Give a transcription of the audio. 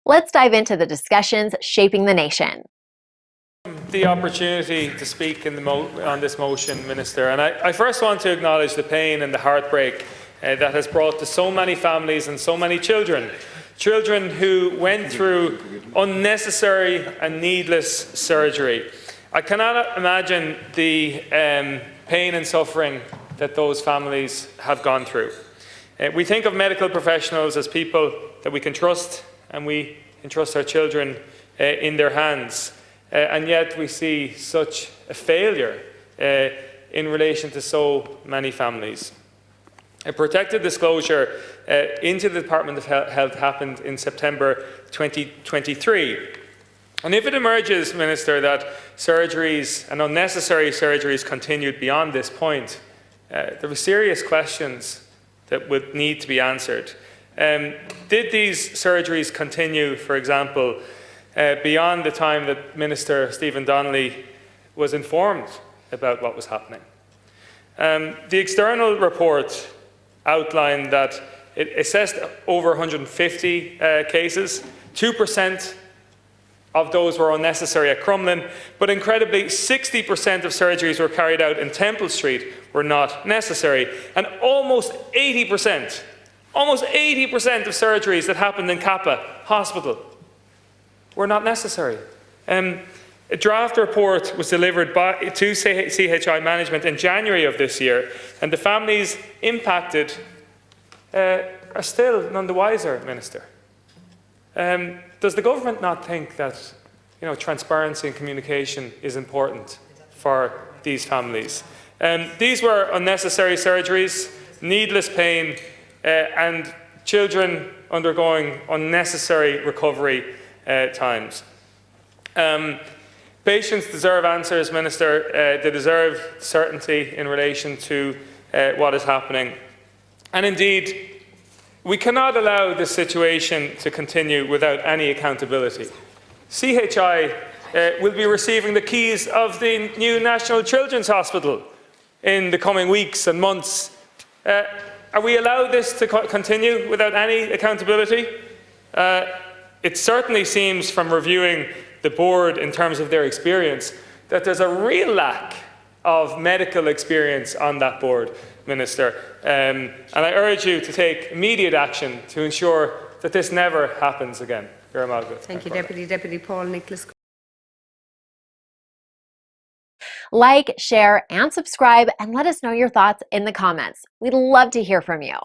Let's dive into the discussions shaping the nation. The opportunity to speak on this motion, Minister, and I first want to acknowledge the pain and the heartbreak that has brought to so many families and so many children who went through unnecessary and needless surgery. I cannot imagine the pain and suffering that those families have gone through. We think of medical professionals as people that we can trust, and we can trust our children in their hands. And yet we see such a failure in relation to so many families. A protected disclosure into the Department of Health happened in September 2023. And if it emerges, Minister, that surgeries and unnecessary surgeries continued beyond this point, there were serious questions that would need to be answered. Did these surgeries continue, for example, beyond the time that Minister Stephen Donnelly was informed about what was happening? The external report outlined that it assessed over 150 cases. 2% of those were unnecessary at Crumlin, but incredibly 60% of surgeries were carried out in Temple Street were not necessary, and almost 80% of surgeries that happened in Kappa Hospital were not necessary. A draft report was delivered to CHI management in January of this year, and the families impacted are still none the wiser, Minister. Does the government not think that transparency and communication is important for these families? These were unnecessary surgeries, needless pain, and children undergoing unnecessary recovery times. Patients deserve answers, Minister. They deserve certainty in relation to what is happening. And indeed, we cannot allow this situation to continue without any accountability. CHI will be receiving the keys of the new National Children's Hospital in the coming weeks and months. Are we allowed this to continue without any accountability? It certainly seems from reviewing the board in terms of their experience that there's a real lack of medical experience on that board, Minister. And I urge you to take immediate action to ensure that this never happens again. Thank you, Deputy Paul Nicholas. Like, share, and subscribe, and let us know your thoughts in the comments. We'd love to hear from you.